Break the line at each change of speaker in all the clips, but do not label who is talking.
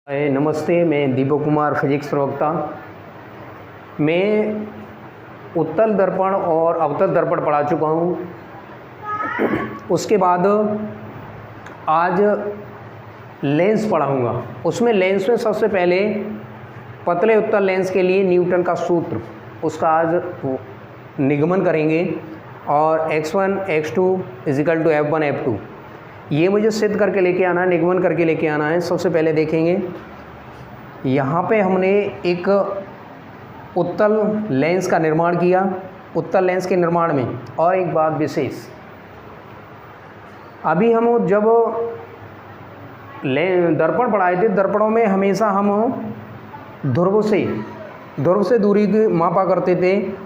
नमस्ते, मैं दीपक कुमार फिजिक्स प्रवक्ता। मैं उत्तल दर्पण और अवतल दर्पण पढ़ा चुका हूँ। उसके बाद आज लेंस पढ़ाऊँगा। उसमें लेंस में सबसे पहले पतले उत्तल लेंस के लिए न्यूटन का सूत्र, उसका आज निगमन करेंगे। और x1 x2 = f1 f2 ये मुझे सिद्ध करके लेके आना है, निगमन करके लेके आना है। सबसे पहले देखेंगे, यहाँ पे हमने एक उत्तल लेंस का निर्माण किया। उत्तल लेंस के निर्माण में और एक बात विशेष, अभी हम जब दर्पण पढ़ाए थे, दर्पणों में हमेशा हम ध्रुव से दूरी की मापा करते थे,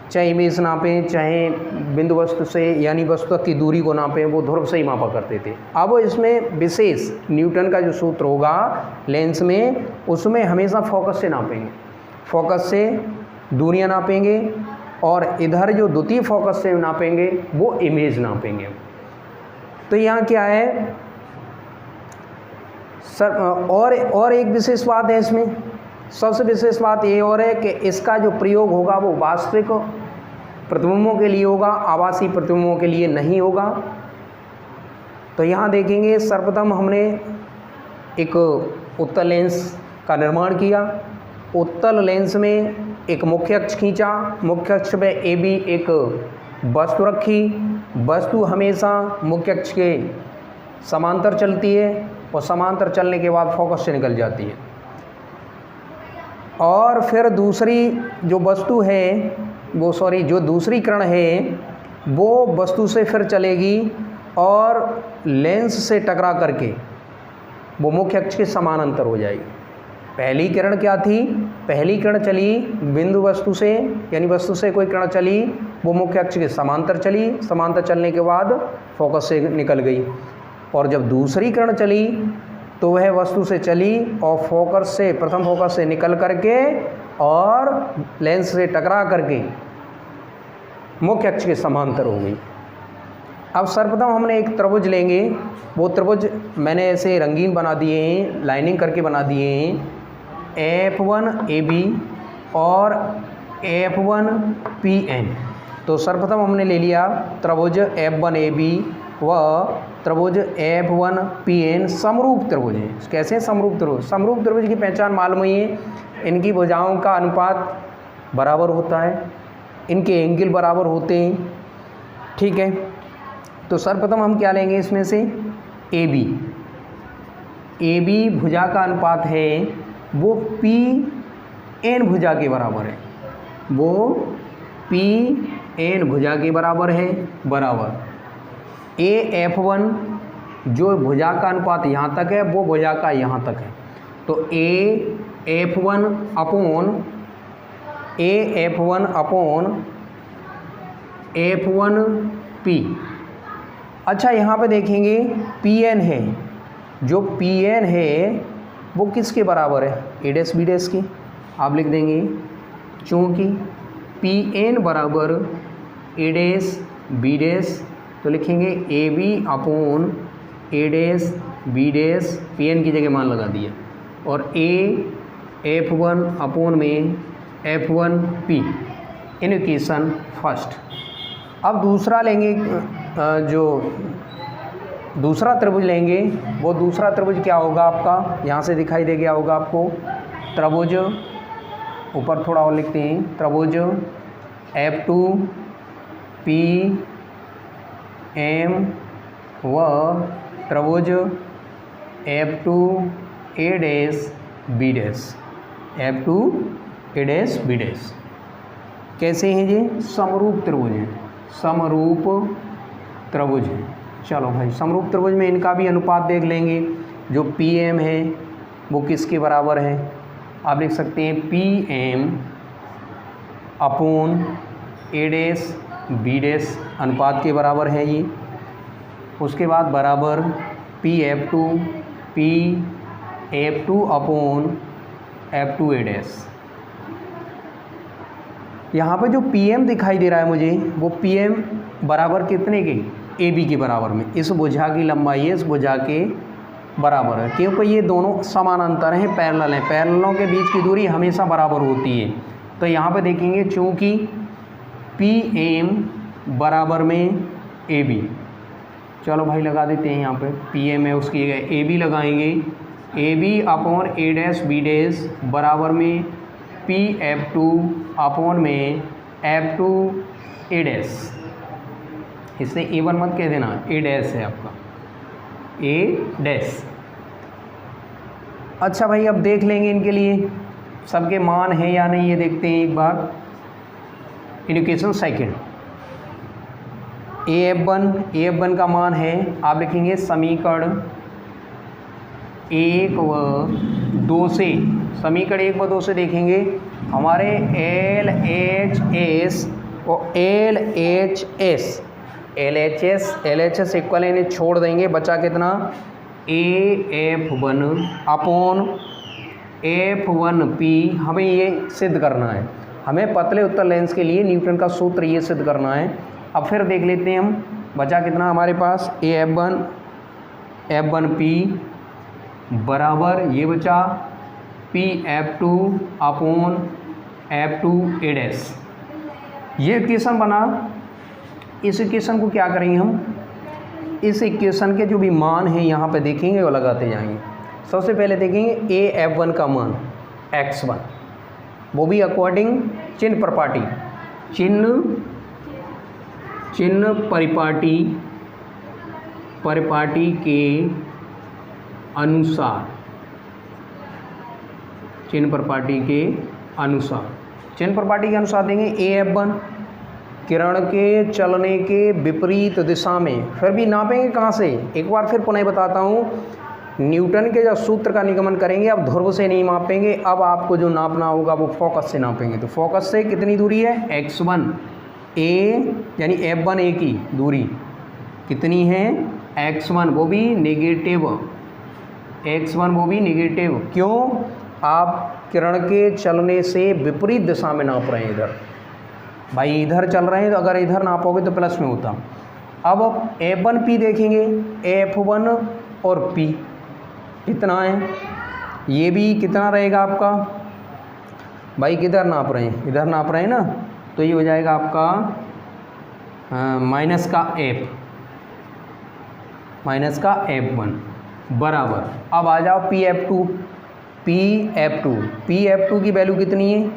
चाहे इमेज नापें, चाहे बिंदु वस्तु से यानी वस्तु की दूरी को नापें, वो ध्रुव से ही मापा करते थे। अब इसमें विशेष न्यूटन का जो सूत्र होगा लेंस में, उसमें हमेशा फोकस से नापेंगे, फोकस से दूरियां नापेंगे, और इधर जो द्वितीय फोकस से नापेंगे वो इमेज नापेंगे। तो यहाँ क्या है सर, और एक विशेष बात है इसमें, सबसे विशेष बात ये और है कि इसका जो प्रयोग होगा वो वास्तविक प्रतिबिंबों के लिए होगा, आभासी प्रतिबिंबों के लिए नहीं होगा। तो यहाँ देखेंगे, सर्वप्रथम हमने एक उत्तल लेंस का निर्माण किया। उत्तल लेंस में एक मुख्य अक्ष खींचा, मुख्य अक्ष पे AB एक वस्तु रखी। वस्तु हमेशा मुख्य अक्ष के समांतर चलती है और समांतर चलने के बाद फोकस से निकल जाती है। और फिर दूसरी जो वस्तु है जो दूसरी किरण है वो वस्तु से फिर चलेगी और लेंस से टकरा करके वो मुख्य अक्ष के समानांतर हो जाएगी। पहली किरण क्या थी? पहली किरण चली बिंदु वस्तु से, यानी वस्तु से कोई किरण चली, वो मुख्य अक्ष के समांतर चली, समांतर चलने के बाद फोकस से निकल गई। और जब दूसरी किरण चली तो वह वस्तु से चली और फोकस से, प्रथम फोकस से निकल करके और लेंस से टकरा करके मुख्य अक्ष के समांतर हो गई। अब सर्वप्रथम हमने एक त्रिभुज लेंगे। वो त्रिभुज मैंने ऐसे रंगीन बना दिए हैं, लाइनिंग करके बना दिए हैं, F1 AB और F1 PN। तो सर्वप्रथम हमने ले लिया त्रिभुज F1 AB व त्रिभुज F1 PN समरूप त्रिभुज है। कैसे समरूप त्रिभुज? समरूप त्रिभुज की पहचान मालूम ही है, इनकी भुजाओं का अनुपात बराबर होता है, इनके एंगल बराबर होते हैं, ठीक है। तो सर्वप्रथम हम क्या लेंगे इसमें से? AB भुजा का अनुपात है वो PN भुजा के बराबर है, वो PN भुजा के बराबर है, बराबर AF1 जो भुजा का अनुपात यहाँ तक है वो भुजा का यहाँ तक है। तो AF1 अपॉन F1P। अच्छा, यहाँ पे देखेंगे PN है, जो PN है वो किसके बराबर है? A' B' की। आप लिख देंगे, चूँकि PN बराबर A' B' तो लिखेंगे AB upon A' B' PN की जगह मान लगा दिया, और AF1 अपॉन में F1P इन इक्वेशन फर्स्ट। अब दूसरा लेंगे, जो दूसरा त्रिभुज लेंगे, वो दूसरा त्रिभुज क्या होगा आपका? यहाँ से दिखाई दे गया होगा आपको, त्रिभुज ऊपर थोड़ा और लिखते हैं, त्रिभुज F2PM व त्रिभुज F2A', कैसे हैं ये? समरूप त्रिभुज हैं, समरूप त्रिभुज हैं। चलो भाई, समरूप त्रिभुज में इनका भी अनुपात देख लेंगे। जो PM है वो किसके बराबर है? आप लिख सकते हैं PM अपॉन A' B' अनुपात के बराबर है ये। उसके बाद बराबर PF2 अपॉन F2A'। यहाँ पे जो PM दिखाई दे रहा है मुझे, वो PM बराबर कितने के? AB के बराबर में। इस भुजा की लंबाई है, इस भुजा के बराबर है, क्योंकि ये दोनों समानांतर हैं, पैरेलल हैं। पैरेललों के बीच की दूरी हमेशा बराबर होती है। तो यहाँ पे देखेंगे चूँकि पी एम बराबर में ए बी, चलो भाई लगा देते हैं यहाँ पे पी एम है उसकी ए बी लगाएंगे, A B upon A dash B dash बराबर में पी एफ टू अपॉन में एफ टू ए डैश। इससे ए वन मत कह देना, ए डैश है आपका, ए डैश। अच्छा भाई अब देख लेंगे इनके लिए सबके मान है या नहीं, ये देखते हैं एक बार। Equation second, A F one का मान है, आप लिखेंगे समीकरण 1 व 2 से, समीकरण 1 व 2 से देखेंगे हमारे एल एच एस इक्वल इन्हें छोड़ देंगे, बचा कितना ए F one upon F one P. हमें ये सिद्ध करना है, हमें पतले उत्तल लेंस के लिए न्यूटन का सूत्र ये सिद्ध करना है। अब फिर देख लेते हैं हम, बचा कितना हमारे पास ए एफ वन पी बराबर ये बचा P F two upon F two A dash. ये इक्वेशन बना। इस इक्वेशन को क्या करेंगे हम, इस इक्वेशन के जो भी मान हैं यहाँ पे देखेंगे वो लगाते जाएंगे। सबसे पहले देखेंगे ए एफ वन का मान x1, वो भी अकॉर्डिंग चिन्ह परिपाटी, चिन्ह परिपाटी के अनुसार, चिन्ह परिपाटी के अनुसार देंगे ए एफ वन किरण के चलने के विपरीत दिशा में। फिर भी नापेंगे कहाँ से, एक बार फिर पुनः बताता हूँ, न्यूटन के जब सूत्र का निगमन करेंगे अब ध्रुव से नहीं मापेंगे, अब आपको जो नापना होगा वो फोकस से नापेंगे। तो फोकस से कितनी दूरी है x1, ए यानी f1 ए की दूरी कितनी है x1, वो भी नेगेटिव, x1 वो भी नेगेटिव। क्यों, आप किरण के चलने से विपरीत दिशा में नाप रहे हैं। इधर भाई इधर चल रहे हैं, तो अगर इधर नापोगे तो प्लस में होता। अब f1 p देखेंगे, f1 और p कितना है, ये भी कितना रहेगा आपका, भाई किधर नाप रहे हैं, इधर नाप रहे हैं ना, तो ये हो जाएगा आपका माइनस का f1 बराबर। अब आ जाओ पी एफ टू की वैल्यू कितनी है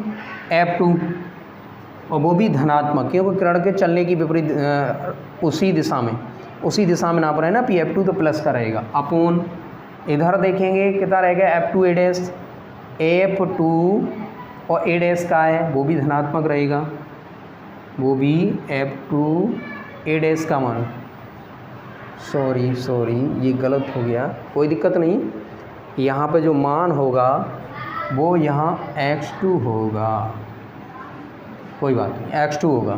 f2, और वो भी धनात्मक, क्योंकि किरण के चलने की विपरीत उसी दिशा में नाप रहे हैं ना, पी एफ टू तो प्लस का रहेगा अपॉन, इधर देखेंगे कितना रहेगा f2 ए डैश, f2 और ए डैश का है वो भी धनात्मक रहेगा, वो भी f2 ए डैश का मान, सॉरी ये गलत हो गया, कोई दिक्कत नहीं, यहाँ पे जो मान होगा वो यहाँ x2 होगा, कोई बात नहीं x2 होगा।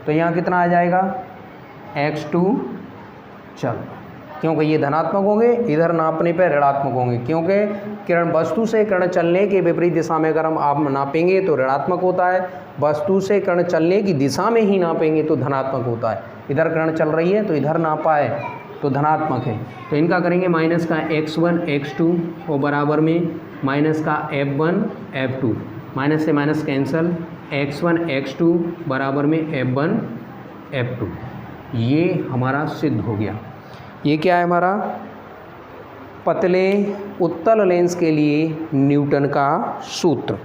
तो यहाँ कितना आ जाएगा x2, चलो क्योंकि ये धनात्मक होंगे, इधर नापने पर ऋणात्मक होंगे, क्योंकि किरण वस्तु से किरण चलने के विपरीत दिशा में अगर हम आप नापेंगे तो ऋणात्मक होता है, वस्तु से किरण चलने की दिशा में ही नापेंगे तो धनात्मक होता है। इधर किरण चल रही है तो इधर नापा है तो धनात्मक है, तो इनका करेंगे माइनस का x1 x2 और बराबर में माइनस का f1 f2, माइनस से माइनस कैंसल, x1 x2 बराबर में f1 f2। ये हमारा सिद्ध हो गया। ये क्या है हमारा, पतले उत्तल लेंस के लिए न्यूटन का सूत्र।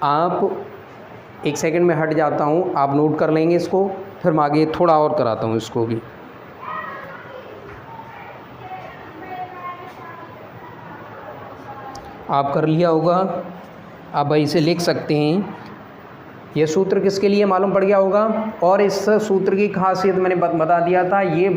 आप एक सेकंड में हट जाता हूँ, आप नोट कर लेंगे इसको, फिर मैं आगे थोड़ा और कराता हूँ इसको भी। आप कर लिया होगा, आप इसे लिख सकते हैं। यह सूत्र किसके लिए मालूम पड़ गया होगा, और इस सूत्र की खासियत मैंने बता दिया था, ये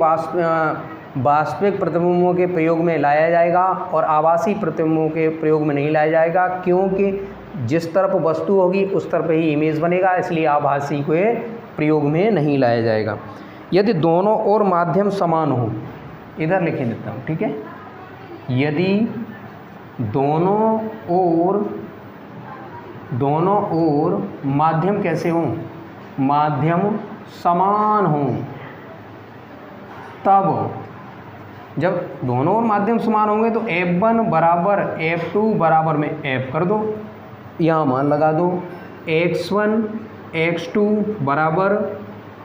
वास्तविक प्रतिबिंबों के प्रयोग में लाया जाएगा और आभासी प्रतिबिंबों के प्रयोग में नहीं लाया जाएगा, क्योंकि जिस तरफ वस्तु होगी उस तरफ ही इमेज बनेगा, इसलिए आभासी के प्रयोग में नहीं लाया जाएगा। यदि दोनों ओर माध्यम समान हो, इधर लिख देता हूँ, ठीक है, यदि दोनों ओर माध्यम कैसे हों, माध्यम समान हों, जब दोनों माध्यम समान होंगे तो F1 बराबर F2 बराबर में F कर दो, यहाँ मान लगा दो, x1 x2 बराबर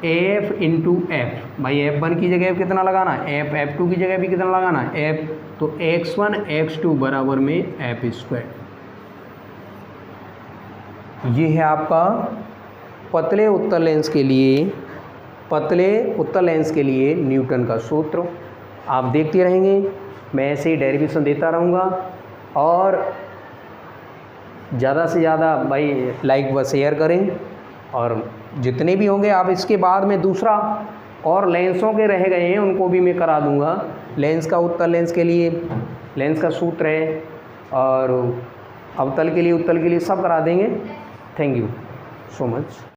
F इंटू F। भाई F1 की जगह कितना लगाना है, F2 की जगह भी कितना लगाना है F, तो x1 x2 बराबर में F²। ये है आपका पतले उत्तल लेंस के लिए न्यूटन का सूत्र। आप देखते रहेंगे, मैं ऐसे ही डेरिवेशन देता रहूँगा। और ज़्यादा से ज़्यादा भाई लाइक व शेयर करें, और जितने भी होंगे आप इसके बाद में दूसरा और लेंसों के रह गए हैं उनको भी मैं करा दूँगा। लेंस का उत्तल लेंस के लिए लेंस का सूत्र है, और अवतल के लिए उत्तल के लिए सब करा देंगे। Thank you so much.